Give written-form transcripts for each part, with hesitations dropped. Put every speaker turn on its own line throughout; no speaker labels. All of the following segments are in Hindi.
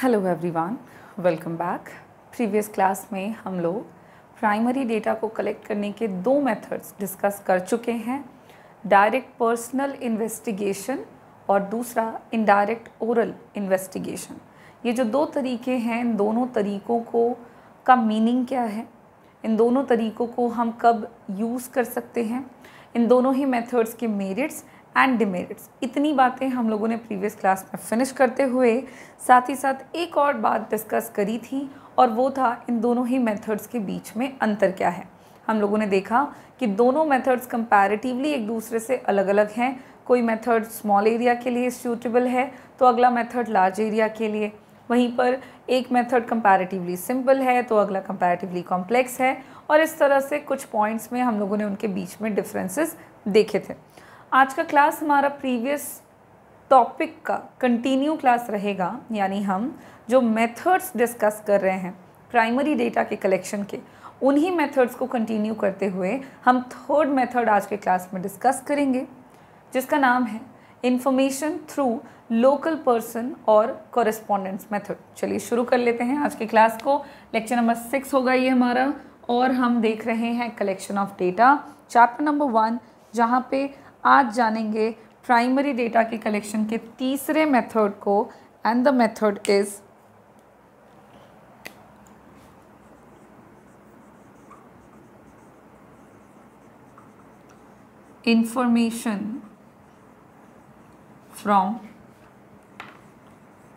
Hello everyone, welcome back. Previous class में हम लोग प्राइमरी डेटा को कलेक्ट करने के दो मेथड्स डिस्कस कर चुके हैं, डायरेक्ट पर्सनल इन्वेस्टिगेशन और दूसरा इनडायरेक्ट ओरल इन्वेस्टिगेशन। ये जो दो तरीके हैं, इन दोनों तरीक़ों का मीनिंग क्या है, इन दोनों तरीक़ों को हम कब यूज़ कर सकते हैं, इन दोनों ही मेथड्स के मेरिट्स एंड डिमेरिट्स, इतनी बातें हम लोगों ने प्रीवियस क्लास में फिनिश करते हुए साथ ही साथ एक और बात डिस्कस करी थी, और वो था इन दोनों ही मेथड्स के बीच में अंतर क्या है। हम लोगों ने देखा कि दोनों मेथड्स कंपैरेटिवली एक दूसरे से अलग अलग हैं। कोई मेथड स्मॉल एरिया के लिए सूटेबल है तो अगला मेथड लार्ज एरिया के लिए, वहीं पर एक मेथड कंपैरेटिवली सिंपल है तो अगला कंपैरेटिवली कॉम्प्लेक्स है, और इस तरह से कुछ पॉइंट्स में हम लोगों ने उनके बीच में डिफरेंसेस देखे थे। आज का क्लास हमारा प्रीवियस टॉपिक का कंटिन्यू क्लास रहेगा, यानी हम जो मेथड्स डिस्कस कर रहे हैं प्राइमरी डेटा के कलेक्शन के, उन्हीं मेथड्स को कंटिन्यू करते हुए हम थर्ड मेथड आज के क्लास में डिस्कस करेंगे, जिसका नाम है इंफॉर्मेशन थ्रू लोकल पर्सन और कॉरेस्पॉन्डेंस मेथड। चलिए शुरू कर लेते हैं आज के क्लास को। लेक्चर नंबर 6 होगा ये हमारा, और हम देख रहे हैं collection of data, chapter number 1, जहाँ पे आज जानेंगे प्राइमरी डेटा के कलेक्शन के तीसरे मेथड को, and the method is information from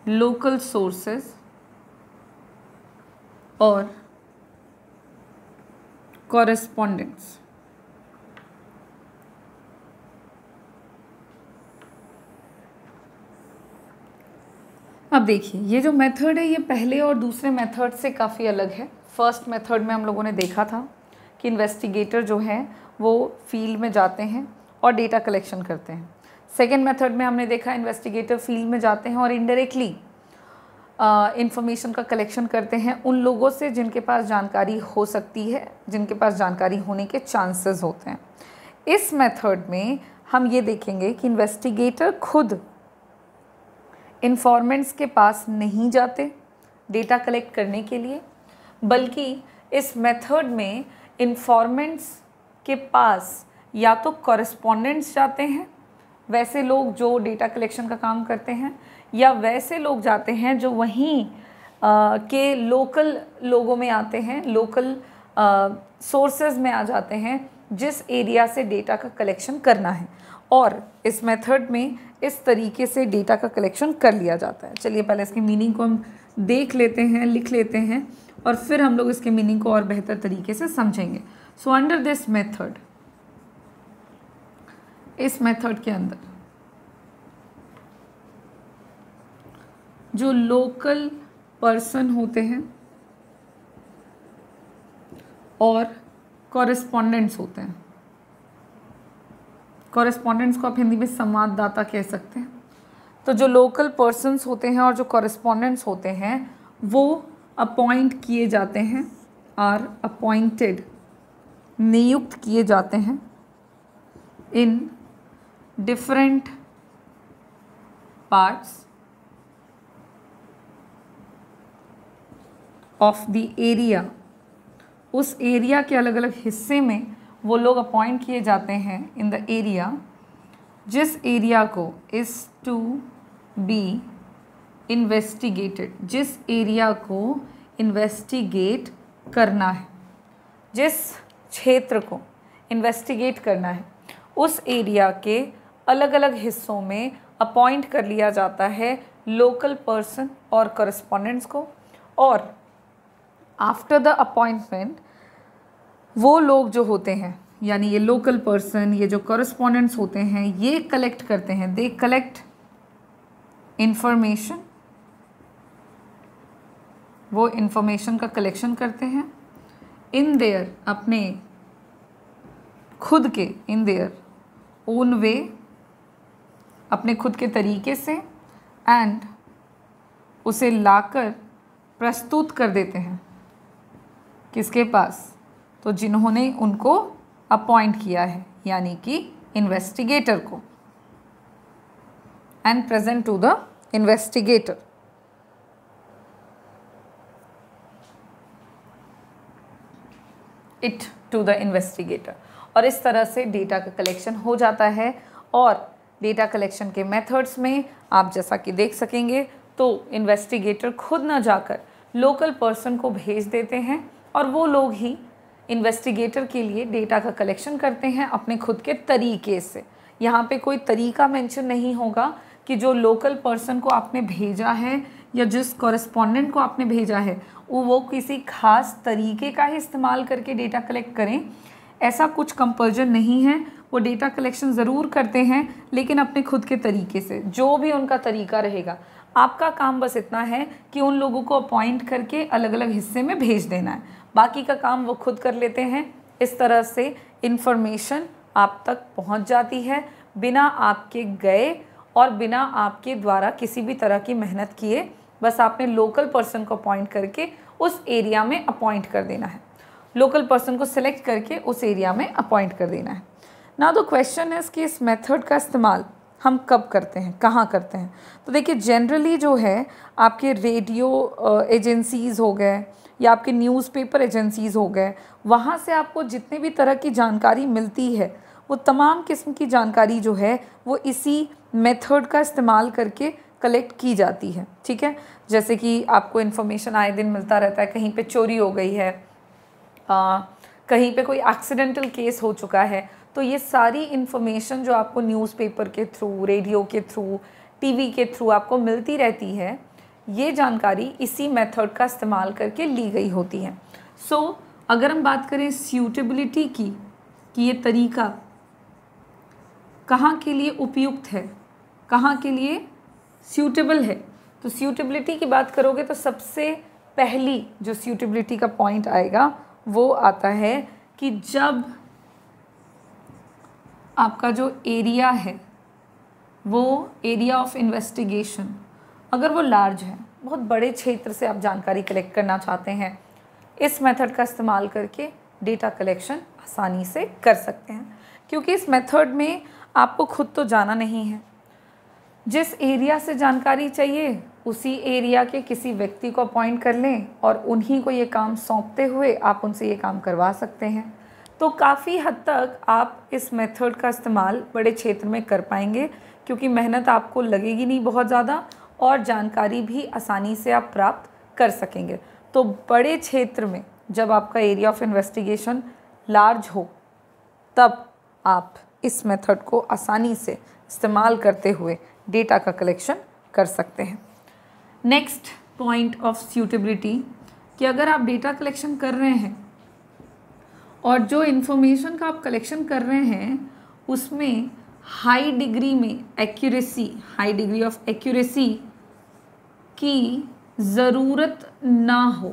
local sources और कॉरेस्पॉन्डेंस। अब देखिए, ये जो मेथड है ये पहले और दूसरे मेथड से काफ़ी अलग है। फर्स्ट मेथड में हम लोगों ने देखा था कि इन्वेस्टिगेटर जो है वो फील्ड में जाते हैं और डेटा कलेक्शन करते हैं। सेकेंड मेथड में हमने देखा इन्वेस्टिगेटर फील्ड में जाते हैं और इनडायरेक्टली इंफॉर्मेशन का कलेक्शन करते हैं उन लोगों से जिनके पास जानकारी हो सकती है, जिनके पास जानकारी होने के चांसेस होते हैं। इस मेथड में हम ये देखेंगे कि इन्वेस्टिगेटर खुद इन्फॉर्मेंट्स के पास नहीं जाते डेटा कलेक्ट करने के लिए, बल्कि इस मेथड में इन्फॉर्मेंट्स के पास या तो कॉरेस्पॉन्डेंट्स जाते हैं, वैसे लोग जो डेटा कलेक्शन का काम करते हैं, या वैसे लोग जाते हैं जो वहीं के लोकल लोगों में आते हैं, लोकल सोर्सेज में आ जाते हैं जिस एरिया से डेटा का कलेक्शन करना है, और इस मेथड में इस तरीके से डेटा का कलेक्शन कर लिया जाता है। चलिए पहले इसकी मीनिंग को हम देख लेते हैं, लिख लेते हैं, और फिर हम लोग इसके मीनिंग को और बेहतर तरीके से समझेंगे। सो अंडर दिस मेथड, इस मेथड के अंदर जो लोकल पर्सन होते हैं और कॉरेस्पॉन्डेंट्स होते हैं, कॉरेस्पॉन्डेंट्स को आप हिंदी में संवाददाता कह सकते हैं, तो जो लोकल पर्सन्स होते हैं और जो कॉरेस्पॉन्डेंट्स होते हैं वो अपॉइंट किए जाते हैं, आर अपॉइंटेड, नियुक्त किए जाते हैं in different parts of the area. उस एरिया के अलग अलग हिस्से में वो लोग अपॉइंट किए जाते हैं इन द एरिया, जिस एरिया को इज़ टू बी इन्वेस्टिगेटेड, जिस एरिया को इन्वेस्टिगेट करना है, जिस क्षेत्र को इन्वेस्टिगेट करना है, उस एरिया के अलग अलग हिस्सों में अपॉइंट कर लिया जाता है लोकल पर्सन और कॉरेस्पॉन्डेंट्स को, और आफ्टर द अपॉइंटमेंट वो लोग जो होते हैं, यानी ये लोकल पर्सन, ये जो कॉरेस्पॉन्डेंट्स होते हैं, ये कलेक्ट करते हैं, दे कलेक्ट इंफॉर्मेशन, वो इंफॉर्मेशन का कलेक्शन करते हैं इन देयर, अपने खुद के, इन देयर ओन वे, अपने खुद के तरीके से, एंड उसे लाकर प्रस्तुत कर देते हैं किसके पास, तो जिन्होंने उनको अपॉइंट किया है, यानी कि इन्वेस्टिगेटर को, and present to the investigator. It to the investigator. और इस तरह से डेटा का कलेक्शन हो जाता है। और डेटा कलेक्शन के मेथड्स में आप जैसा कि देख सकेंगे तो इन्वेस्टिगेटर खुद ना जाकर लोकल पर्सन को भेज देते हैं और वो लोग ही इन्वेस्टिगेटर के लिए डेटा का कलेक्शन करते हैं अपने खुद के तरीके से। यहाँ पे कोई तरीका मेंशन नहीं होगा कि जो लोकल पर्सन को आपने भेजा है या जिस कॉरेस्पॉन्डेंट को आपने भेजा है वो किसी खास तरीके का ही इस्तेमाल करके डेटा कलेक्ट करें, ऐसा कुछ कंपल्जन नहीं है। वो डेटा कलेक्शन ज़रूर करते हैं लेकिन अपने खुद के तरीके से, जो भी उनका तरीका रहेगा। आपका काम बस इतना है कि उन लोगों को अपॉइंट करके अलग अलग हिस्से में भेज देना है, बाकी का काम वो खुद कर लेते हैं। इस तरह से इन्फॉर्मेशन आप तक पहुंच जाती है बिना आपके गए और बिना आपके द्वारा किसी भी तरह की मेहनत किए। बस आपने लोकल पर्सन को अपॉइंट करके उस एरिया में अपॉइंट कर देना है, लोकल पर्सन को सिलेक्ट करके उस एरिया में अपॉइंट कर देना है। नाउ द क्वेश्चन इज़ कि इस मेथड का इस्तेमाल हम कब करते हैं, कहाँ करते हैं। तो देखिए जनरली जो है आपके रेडियो एजेंसीज़ हो गए या आपके न्यूज़पेपर एजेंसीज़ हो गए, वहाँ से आपको जितने भी तरह की जानकारी मिलती है वो तमाम किस्म की जानकारी जो है वो इसी मेथड का इस्तेमाल करके कलेक्ट की जाती है। ठीक है, जैसे कि आपको इन्फॉर्मेशन आए दिन मिलता रहता है, कहीं पे चोरी हो गई है, कहीं पे कोई एक्सीडेंटल केस हो चुका है, तो ये सारी इन्फॉर्मेशन जो आपको न्यूज़पेपर के थ्रू, रेडियो के थ्रू, टीवी के थ्रू आपको मिलती रहती है, ये जानकारी इसी मेथड का इस्तेमाल करके ली गई होती है। सो अगर हम बात करें सूटेबिलिटी की कि ये तरीका कहाँ के लिए उपयुक्त है, कहाँ के लिए सूटेबल है, तो सूटेबिलिटी की बात करोगे तो सबसे पहली जो सूटेबिलिटी का पॉइंट आएगा वो आता है कि जब आपका जो एरिया है वो एरिया ऑफ इन्वेस्टिगेशन अगर वो लार्ज है, बहुत बड़े क्षेत्र से आप जानकारी कलेक्ट करना चाहते हैं, इस मेथड का इस्तेमाल करके डेटा कलेक्शन आसानी से कर सकते हैं। क्योंकि इस मेथड में आपको खुद तो जाना नहीं है, जिस एरिया से जानकारी चाहिए उसी एरिया के किसी व्यक्ति को अपॉइंट कर लें और उन्हीं को ये काम सौंपते हुए आप उनसे ये काम करवा सकते हैं। तो काफ़ी हद तक आप इस मेथड का इस्तेमाल बड़े क्षेत्र में कर पाएंगे क्योंकि मेहनत आपको लगेगी नहीं बहुत ज़्यादा और जानकारी भी आसानी से आप प्राप्त कर सकेंगे। तो बड़े क्षेत्र में जब आपका एरिया ऑफ इन्वेस्टिगेशन लार्ज हो तब आप इस मेथड को आसानी से इस्तेमाल करते हुए डेटा का कलेक्शन कर सकते हैं। नेक्स्ट पॉइंट ऑफ सूटेबिलिटी कि अगर आप डेटा कलेक्शन कर रहे हैं और जो इन्फॉर्मेशन का आप कलेक्शन कर रहे हैं उसमें हाई डिग्री में accuracy, high degree of accuracy की ज़रूरत ना हो।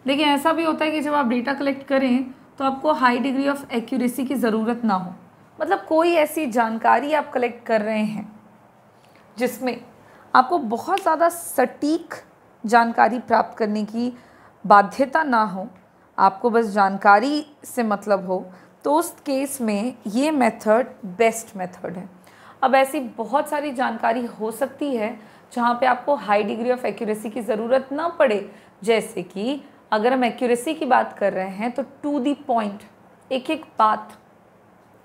देखिए ऐसा भी होता है कि जब आप डेटा कलेक्ट करें तो आपको हाई डिग्री ऑफ एक्यूरेसी की ज़रूरत ना हो, मतलब कोई ऐसी जानकारी आप कलेक्ट कर रहे हैं जिसमें आपको बहुत ज़्यादा सटीक जानकारी प्राप्त करने की बाध्यता ना हो, आपको बस जानकारी से मतलब हो, तो उस केस में ये मेथड बेस्ट मेथड है। अब ऐसी बहुत सारी जानकारी हो सकती है जहाँ पे आपको हाई डिग्री ऑफ एक्यूरेसी की ज़रूरत ना पड़े, जैसे कि अगर हम एक्यूरेसी की बात कर रहे हैं तो टू द पॉइंट, एक एक बात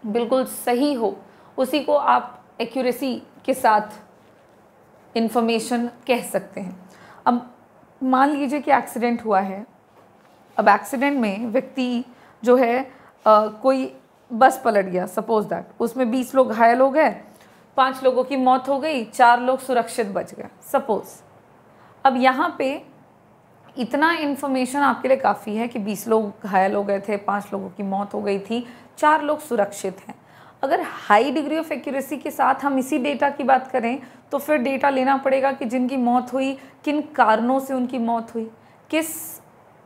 बिल्कुल सही हो, उसी को आप एक्यूरेसी के साथ इन्फॉर्मेशन कह सकते हैं। अब मान लीजिए कि एक्सीडेंट हुआ है, अब एक्सीडेंट में व्यक्ति जो है कोई बस पलट गया, सपोज दैट, उसमें 20 लोग घायल हो गए, 5 लोगों की मौत हो गई, 4 लोग सुरक्षित बच गए सपोज। अब यहाँ पे इतना इन्फॉर्मेशन आपके लिए काफ़ी है कि 20 लोग घायल हो गए थे, 5 लोगों की मौत हो गई थी, 4 लोग सुरक्षित हैं। अगर हाई डिग्री ऑफ एक्यूरेसी के साथ हम इसी डेटा की बात करें तो फिर डेटा लेना पड़ेगा कि जिनकी मौत हुई किन कारणों से उनकी मौत हुई, किस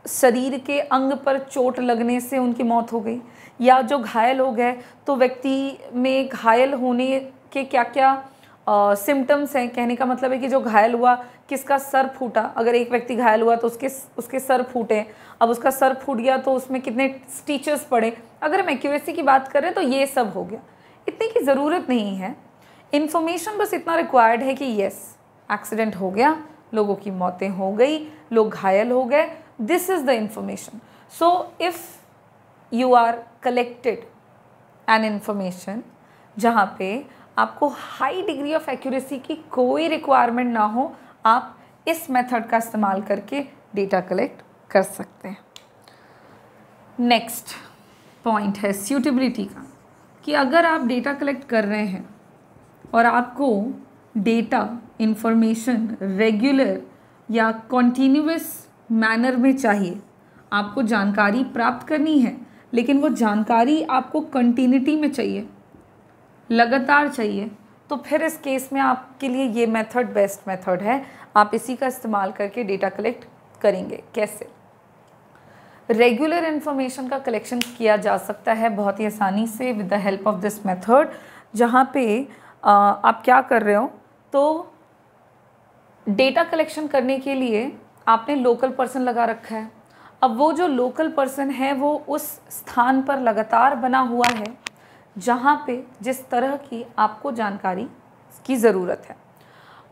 शरीर के अंग पर चोट लगने से उनकी मौत हो गई, या जो घायल हो गए तो व्यक्ति में घायल होने के क्या क्या सिम्टम्स हैं। कहने का मतलब है कि जो घायल हुआ किसका सर फूटा, अगर एक व्यक्ति घायल हुआ तो उसके सर फूटे, अब उसका सर फूट गया तो उसमें कितने स्टिचेस पड़े। अगर हम एक्यूरेसी की बात करें तो ये सब हो गया, इतने की ज़रूरत नहीं है। इन्फॉर्मेशन बस इतना रिक्वायर्ड है कि यस एक्सीडेंट हो गया, लोगों की मौतें हो गई, लोग घायल हो गए, this is the information. So if you are collected an information जहाँ पे आपको हाई डिग्री ऑफ एक्यूरेसी की कोई रिक्वायरमेंट ना हो, आप इस मेथड का इस्तेमाल करके डेटा कलेक्ट कर सकते हैं। नेक्स्ट पॉइंट है सूटेबिलिटी का, कि अगर आप डेटा कलेक्ट कर रहे हैं और आपको डेटा इंफॉर्मेशन रेगुलर या कॉन्टीन्यूअस मैनर में चाहिए, आपको जानकारी प्राप्त करनी है, लेकिन वो जानकारी आपको कंटिन्यूटी में चाहिए, लगातार चाहिए, तो फिर इस केस में आपके लिए ये मेथड बेस्ट मेथड है। आप इसी का इस्तेमाल करके डेटा कलेक्ट करेंगे। कैसे? रेगुलर इन्फॉर्मेशन का कलेक्शन किया जा सकता है बहुत ही आसानी से with the help of this method, जहाँ पे आप क्या कर रहे हो, तो डेटा कलेक्शन करने के लिए आपने लोकल पर्सन लगा रखा है। अब वो जो लोकल पर्सन है वो उस स्थान पर लगातार बना हुआ है जहाँ पे जिस तरह की आपको जानकारी की ज़रूरत है,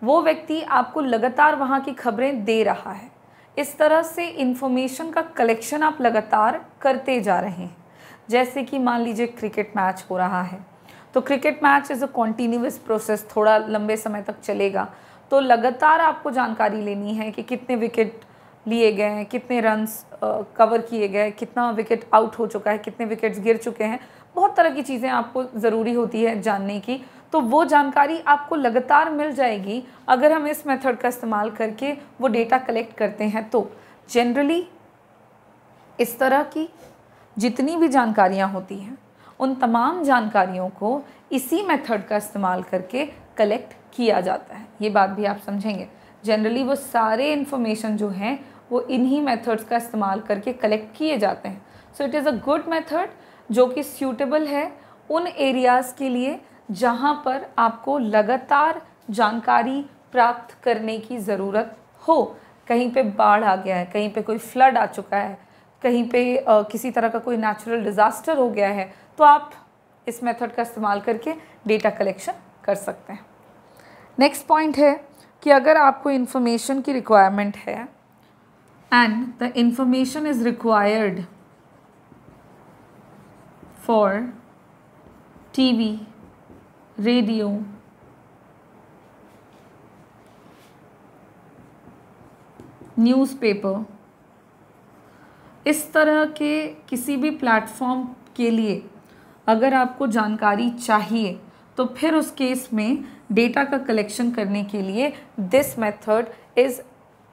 वो व्यक्ति आपको लगातार वहाँ की खबरें दे रहा है। इस तरह से इन्फॉर्मेशन का कलेक्शन आप लगातार करते जा रहे हैं। जैसे कि मान लीजिए क्रिकेट मैच हो रहा है, तो cricket match is a continuous process, थोड़ा लंबे समय तक चलेगा, तो लगातार आपको जानकारी लेनी है कि कितने विकेट लिए गए हैं, कितने रन्स कवर किए गए, कितना विकेट आउट हो चुका है, कितने विकेट्स गिर चुके हैं। बहुत तरह की चीज़ें आपको ज़रूरी होती है जानने की, तो वो जानकारी आपको लगातार मिल जाएगी अगर हम इस मेथड का इस्तेमाल करके वो डेटा कलेक्ट करते हैं। तो जनरली इस तरह की जितनी भी जानकारियाँ होती हैं, उन तमाम जानकारियों को इसी मेथड का इस्तेमाल करके कलेक्ट किया जाता है। ये बात भी आप समझेंगे। जनरली वो सारे इन्फॉर्मेशन जो हैं वो इन्हीं मेथड्स का इस्तेमाल करके कलेक्ट किए जाते हैं। So it is a good method जो कि सूटेबल है उन एरियाज़ के लिए जहाँ पर आपको लगातार जानकारी प्राप्त करने की ज़रूरत हो। कहीं पे बाढ़ आ गया है, कहीं पे कोई फ्लड आ चुका है, कहीं पे किसी तरह का कोई नेचुरल डिज़ास्टर हो गया है, तो आप इस मेथड का इस्तेमाल करके डेटा कलेक्शन कर सकते हैं। नेक्स्ट पॉइंट है कि अगर आपको इन्फॉर्मेशन की रिक्वायरमेंट है and the information is required for TV, radio, newspaper, इस तरह के किसी भी प्लेटफॉर्म के लिए अगर आपको जानकारी चाहिए, तो फिर उस केस में डेटा का कलेक्शन करने के लिए this method is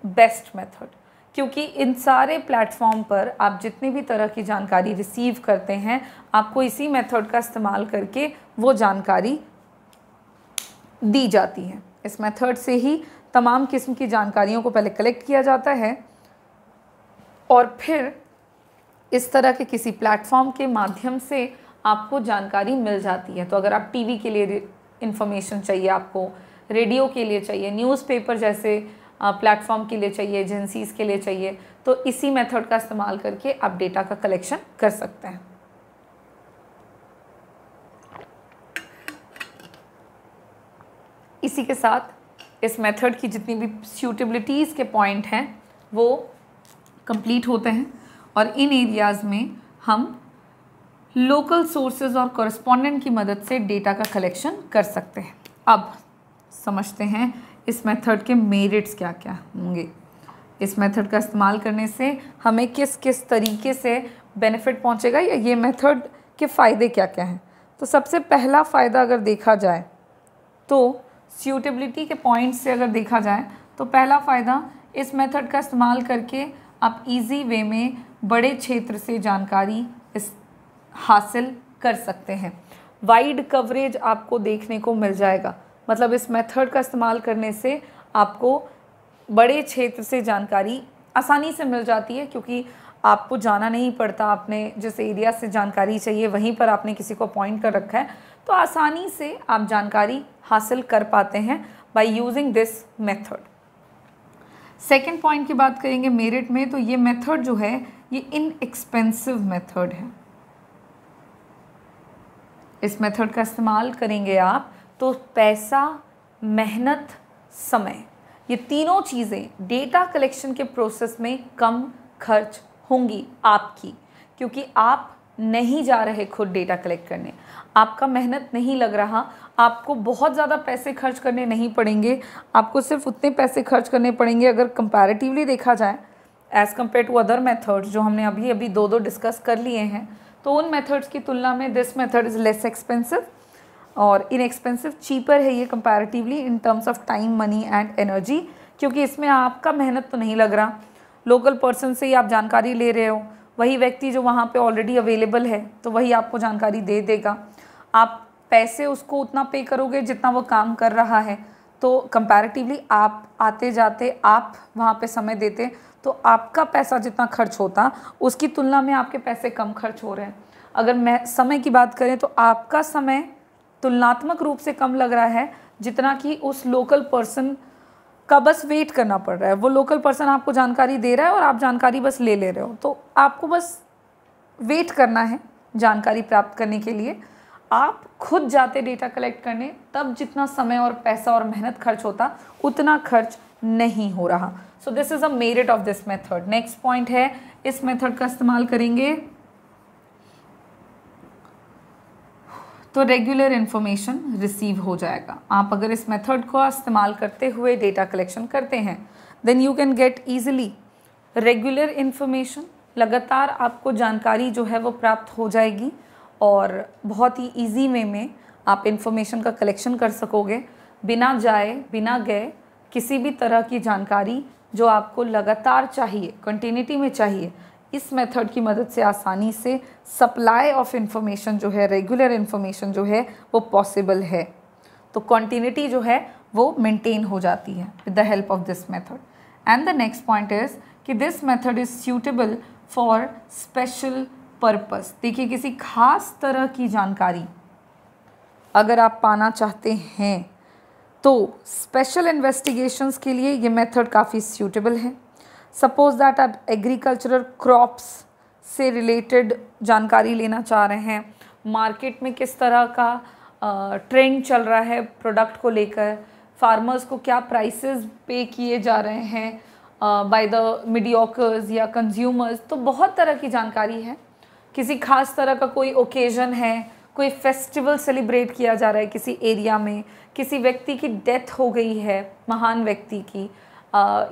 best method, क्योंकि इन सारे प्लेटफॉर्म पर आप जितनी भी तरह की जानकारी रिसीव करते हैं, आपको इसी मेथड का इस्तेमाल करके वो जानकारी दी जाती है। इस मेथड से ही तमाम किस्म की जानकारियों को पहले कलेक्ट किया जाता है और फिर इस तरह के किसी प्लेटफॉर्म के माध्यम से आपको जानकारी मिल जाती है। तो अगर आप टीवी के लिए इंफॉर्मेशन चाहिए, आपको रेडियो के लिए चाहिए, न्यूज़पेपर जैसे प्लेटफॉर्म के लिए चाहिए, एजेंसीज़ के लिए चाहिए, तो इसी मेथड का इस्तेमाल करके आप डेटा का कलेक्शन कर सकते हैं। इसी के साथ इस मेथड की जितनी भी सूटेबिलिटीज़ के पॉइंट हैं वो कंप्लीट होते हैं और इन एरियाज़ में हम लोकल सोर्सेज और कॉरेस्पॉन्डेंट की मदद से डेटा का कलेक्शन कर सकते हैं। अब समझते हैं इस मेथड के मेरिट्स क्या क्या होंगे। इस मेथड का इस्तेमाल करने से हमें किस किस तरीके से बेनिफिट पहुंचेगा या ये मेथड के फ़ायदे क्या क्या हैं। तो सबसे पहला फ़ायदा अगर देखा जाए तो सूटेबिलिटी के पॉइंट से अगर देखा जाए तो पहला फ़ायदा, इस मेथड का इस्तेमाल करके आप इजी वे में बड़े क्षेत्र से जानकारी हासिल कर सकते हैं। वाइड कवरेज आपको देखने को मिल जाएगा। मतलब इस मेथड का इस्तेमाल करने से आपको बड़े क्षेत्र से जानकारी आसानी से मिल जाती है, क्योंकि आपको जाना नहीं पड़ता। आपने जिस एरिया से जानकारी चाहिए वहीं पर आपने किसी को अपॉइंट कर रखा है, तो आसानी से आप जानकारी हासिल कर पाते हैं by using this method. Second point की बात करेंगे मेरिट में, तो ये मेथड जो है ये इनएक्सपेंसिव मेथड है। इस मेथड का इस्तेमाल करेंगे आप तो पैसा, मेहनत, समय, ये तीनों चीज़ें डेटा कलेक्शन के प्रोसेस में कम खर्च होंगी आपकी, क्योंकि आप नहीं जा रहे खुद डेटा कलेक्ट करने, आपका मेहनत नहीं लग रहा, आपको बहुत ज़्यादा पैसे खर्च करने नहीं पड़ेंगे, आपको सिर्फ उतने पैसे खर्च करने पड़ेंगे अगर कंपैरेटिवली देखा जाए as compare to other methods जो हमने अभी अभी दो डिस्कस कर लिए हैं, तो उन मेथड्स की तुलना में this method is less expensive और इनएक्सपेंसिव, चीपर है ये comparatively in terms of time, money and energy, क्योंकि इसमें आपका मेहनत तो नहीं लग रहा, लोकल पर्सन से ही आप जानकारी ले रहे हो, वही व्यक्ति जो वहाँ पे ऑलरेडी अवेलेबल है तो वही आपको जानकारी दे देगा, आप पैसे उसको उतना पे करोगे जितना वो काम कर रहा है, तो कंपैरेटिवली आप आते जाते आप वहाँ पे समय देते तो आपका पैसा जितना खर्च होता उसकी तुलना में आपके पैसे कम खर्च हो रहे हैं। अगर मैं समय की बात करें तो आपका समय तुलनात्मक रूप से कम लग रहा है जितना कि उस लोकल पर्सन का बस वेट करना पड़ रहा है। वो लोकल पर्सन आपको जानकारी दे रहा है और आप जानकारी बस ले ले रहे हो, तो आपको बस वेट करना है जानकारी प्राप्त करने के लिए। आप खुद जाते डेटा कलेक्ट करने तब जितना समय और पैसा और मेहनत खर्च होता उतना खर्च नहीं हो रहा। So this is a merit of this method. Next point है, इस मेथड का इस्तेमाल करेंगे तो रेगुलर इन्फॉर्मेशन रिसीव हो जाएगा। आप अगर इस मेथड को इस्तेमाल करते हुए डेटा कलेक्शन करते हैं then you can get easily regular information, लगातार आपको जानकारी जो है वो प्राप्त हो जाएगी और बहुत ही ईजी वे में आप इन्फॉर्मेशन का कलेक्शन कर सकोगे, बिना जाए बिना गए किसी भी तरह की जानकारी जो आपको लगातार चाहिए, कंटिन्यूटी में चाहिए, इस मेथड की मदद से आसानी से सप्लाई ऑफ इंफॉर्मेशन जो है, रेगुलर इन्फॉर्मेशन जो है वो पॉसिबल है। तो कंटिन्यूटी जो है वो मेंटेन हो जाती है with the help of this method. And the next point is कि this method is suitable for special purpose. देखिए, किसी खास तरह की जानकारी अगर आप पाना चाहते हैं तो स्पेशल इन्वेस्टिगेशंस के लिए ये मेथड काफ़ी सूटेबल है। सपोज दैट आप एग्रीकल्चरल क्रॉप्स से रिलेटेड जानकारी लेना चाह रहे हैं, मार्केट में किस तरह का ट्रेंड चल रहा है प्रोडक्ट को लेकर, फार्मर्स को क्या प्राइसेस पे किए जा रहे हैं बाय द मीडियोकर्स या कंज्यूमर्स, तो बहुत तरह की जानकारी है। किसी खास तरह का कोई ओकेजन है, कोई फेस्टिवल सेलिब्रेट किया जा रहा है किसी एरिया में, किसी व्यक्ति की डेथ हो गई है, महान व्यक्ति की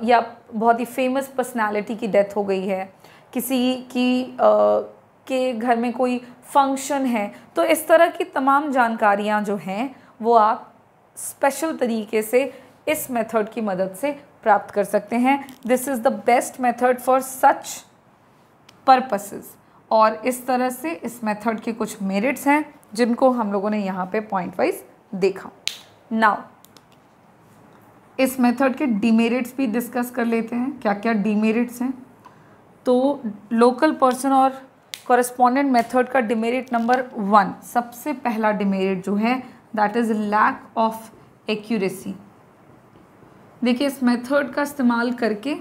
या बहुत ही फेमस पर्सनालिटी की डेथ हो गई है, किसी की के घर में कोई फंक्शन है, तो इस तरह की तमाम जानकारियाँ जो हैं वो आप स्पेशल तरीके से इस मेथड की मदद से प्राप्त कर सकते हैं। This is the best method for such purposes. और इस तरह से इस मेथड के कुछ मेरिट्स हैं जिनको हम लोगों ने यहाँ पे पॉइंट वाइज देखा। नाउ इस मेथड के डीमेरिट्स भी डिस्कस कर लेते हैं, क्या क्या डीमेरिट्स हैं। तो लोकल पर्सन और कॉरेस्पॉन्डेंट मेथड का डिमेरिट नंबर 1, सबसे पहला डिमेरिट जो है that is lack of accuracy. देखिए, इस मेथड का इस्तेमाल करके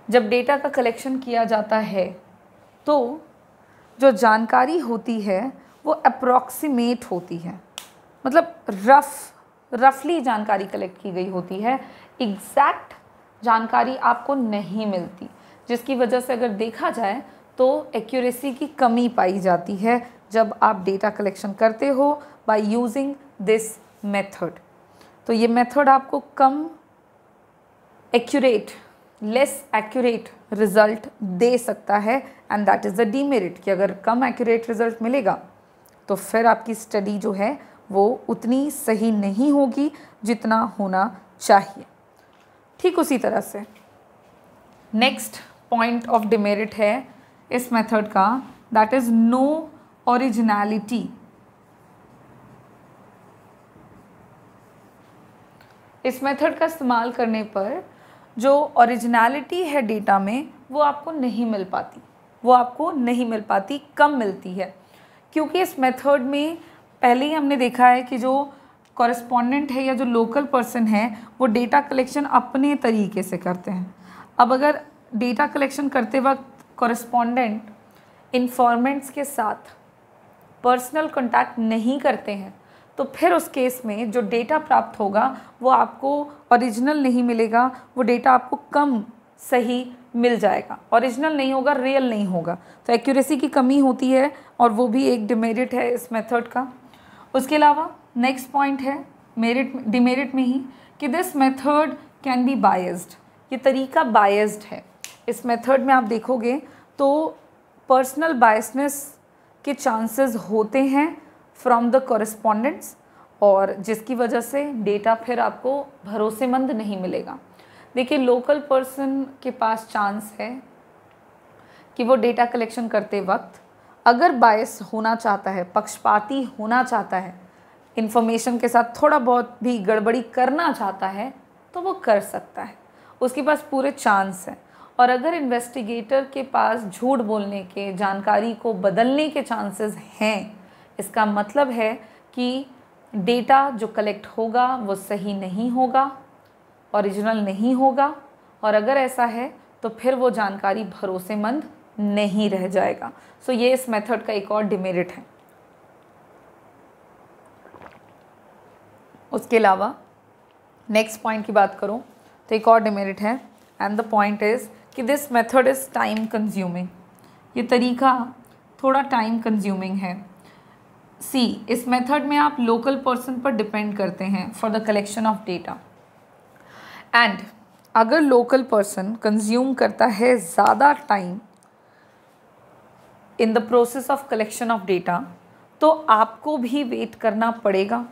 जब डेटा का कलेक्शन किया जाता है तो जो जानकारी होती है वो अप्रॉक्सीमेट होती है, मतलब रफली जानकारी कलेक्ट की गई होती है, एग्जैक्ट जानकारी आपको नहीं मिलती, जिसकी वजह से अगर देखा जाए तो एक्यूरेसी की कमी पाई जाती है जब आप डेटा कलेक्शन करते हो बाय यूजिंग दिस मेथड। तो ये मेथड आपको कम एक्यूरेट, लेस एक्यूरेट रिज़ल्ट दे सकता है and that is the demerit कि अगर कम एक्यूरेट रिज़ल्ट मिलेगा तो फिर आपकी स्टडी जो है वो उतनी सही नहीं होगी जितना होना चाहिए। ठीक उसी तरह से नेक्स्ट पॉइंट ऑफ डिमेरिट है इस मेथड का, दैट इज़ नो ओरिजिनलिटी। इस मेथड का इस्तेमाल करने पर जो ओरिजिनलिटी है डेटा में वो आपको नहीं मिल पाती, कम मिलती है, क्योंकि इस मेथड में पहले ही हमने देखा है कि जो कॉरेस्पॉन्डेंट है या जो लोकल पर्सन है वो डेटा कलेक्शन अपने तरीके से करते हैं। अब अगर डेटा कलेक्शन करते वक्त कॉरेस्पॉन्डेंट इन्फॉर्मेंट्स के साथ पर्सनल कांटेक्ट नहीं करते हैं तो फिर उस केस में जो डेटा प्राप्त होगा वो आपको ओरिजिनल नहीं मिलेगा, वो डेटा आपको कम सही मिल जाएगा, ओरिजिनल नहीं होगा, रियल नहीं होगा। तो एक्यूरेसी की कमी होती है और वो भी एक डिमेरिट है इस मेथड का। उसके अलावा नेक्स्ट पॉइंट है डिमेरिट में ही कि this method can be biased, ये तरीका बायस्ड है। इस मेथड में आप देखोगे तो पर्सनल बायसनेस के चांसेस होते हैं फ्रॉम द कॉरेस्पॉन्डेंट्स, और जिसकी वजह से डेटा फिर आपको भरोसेमंद नहीं मिलेगा। देखिए, लोकल पर्सन के पास चांस है कि वो डेटा कलेक्शन करते वक्त अगर बायस होना चाहता है, पक्षपाती होना चाहता है, इन्फॉर्मेशन के साथ थोड़ा बहुत भी गड़बड़ी करना चाहता है, तो वो कर सकता है, उसके पास पूरे चांस हैं। और अगर इन्वेस्टिगेटर के पास झूठ बोलने के, जानकारी को बदलने के चांसेस हैं, इसका मतलब है कि डेटा जो कलेक्ट होगा वो सही नहीं होगा, ओरिजिनल नहीं होगा, और अगर ऐसा है तो फिर वो जानकारी भरोसेमंद नहीं रह जाएगा। सो ये इस मेथड का एक और डिमेरिट है। उसके अलावा नेक्स्ट पॉइंट की बात करूं तो एक और डिमेरिट है, एंड द पॉइंट इज़ कि this method is time consuming, ये तरीका थोड़ा टाइम कंज्यूमिंग है। इस मेथड में आप लोकल पर्सन पर डिपेंड करते हैं for the collection of data, and अगर लोकल पर्सन कंज्यूम करता है ज़्यादा time in the process of collection of data, तो आपको भी वेट करना पड़ेगा,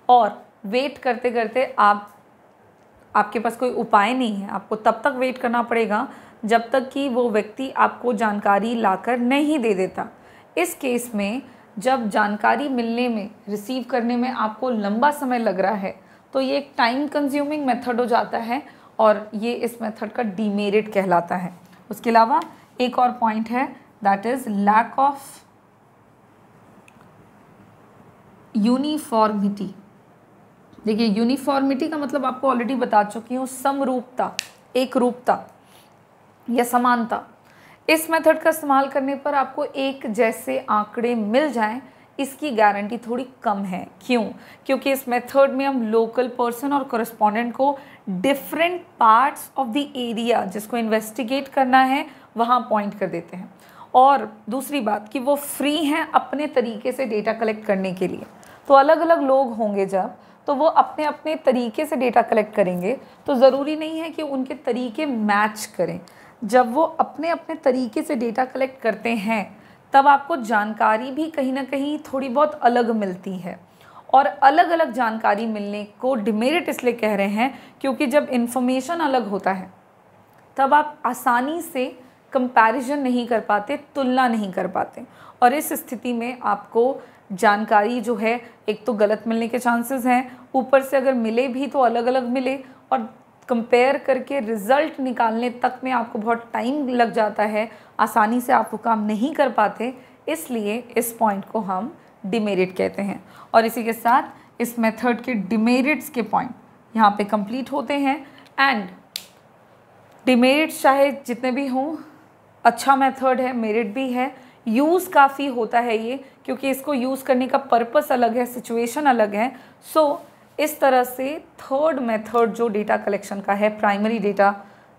और वेट करते करते आपके पास कोई उपाय नहीं है, आपको तब तक वेट करना पड़ेगा जब तक कि वो व्यक्ति आपको जानकारी लाकर नहीं दे देता। इस केस में जब जानकारी मिलने में, रिसीव करने में आपको लंबा समय लग रहा है, तो ये एक टाइम कंज्यूमिंग मेथड हो जाता है, और ये इस मेथड का डीमेरिट कहलाता है। उसके अलावा एक और पॉइंट है, that is lack of uniformity. देखिए, यूनिफॉर्मिटी का मतलब आपको ऑलरेडी बता चुकी हूँ, समरूपता, एक रूपता या समानता। इस मेथड का इस्तेमाल करने पर आपको एक जैसे आंकड़े मिल जाएं, इसकी गारंटी थोड़ी कम है। क्यों? क्योंकि इस मेथड में हम लोकल पर्सन और कॉरेस्पॉन्डेंट को different parts of the area जिसको इन्वेस्टिगेट करना है वहाँ पॉइंट कर देते हैं। और दूसरी बात कि वो फ्री हैं अपने तरीके से डेटा कलेक्ट करने के लिए। तो अलग अलग लोग होंगे जब, तो वो अपने अपने तरीके से डेटा कलेक्ट करेंगे, तो ज़रूरी नहीं है कि उनके तरीके मैच करें। जब वो अपने अपने तरीके से डेटा कलेक्ट करते हैं, तब आपको जानकारी भी कहीं ना कहीं थोड़ी बहुत अलग मिलती है। और अलग अलग जानकारी मिलने को डिमेरिट इसलिए कह रहे हैं क्योंकि जब इन्फॉर्मेशन अलग होता है तब आप आसानी से कंपैरिजन नहीं कर पाते, तुलना नहीं कर पाते, और इस स्थिति में आपको जानकारी जो है एक तो गलत मिलने के चांसेस हैं, ऊपर से अगर मिले भी तो अलग अलग मिले, और कंपेयर करके रिज़ल्ट निकालने तक में आपको बहुत टाइम लग जाता है, आसानी से आप वो काम नहीं कर पाते। इसलिए इस पॉइंट को हम डिमेरिट कहते हैं। और इसी के साथ इस मेथड के डिमेरिट्स के पॉइंट यहाँ पे कंप्लीट होते हैं। एंड डिमेरिट्स चाहे जितने भी हों, अच्छा मेथड है, मेरिट भी है, यूज़ काफ़ी होता है ये, क्योंकि इसको यूज़ करने का पर्पस अलग है, सिचुएशन अलग है। सो इस तरह से थर्ड मेथड जो डेटा कलेक्शन का है, प्राइमरी डेटा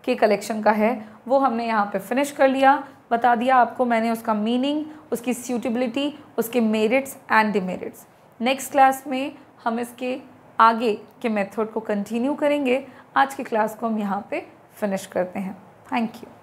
के कलेक्शन का है, वो हमने यहाँ पे फिनिश कर लिया, बता दिया आपको मैंने उसका मीनिंग, उसकी सूटेबिलिटी, उसके merits and demerits. Next class में हम इसके आगे के मेथड को कंटिन्यू करेंगे। आज की क्लास को हम यहाँ पे फिनिश करते हैं। Thank you.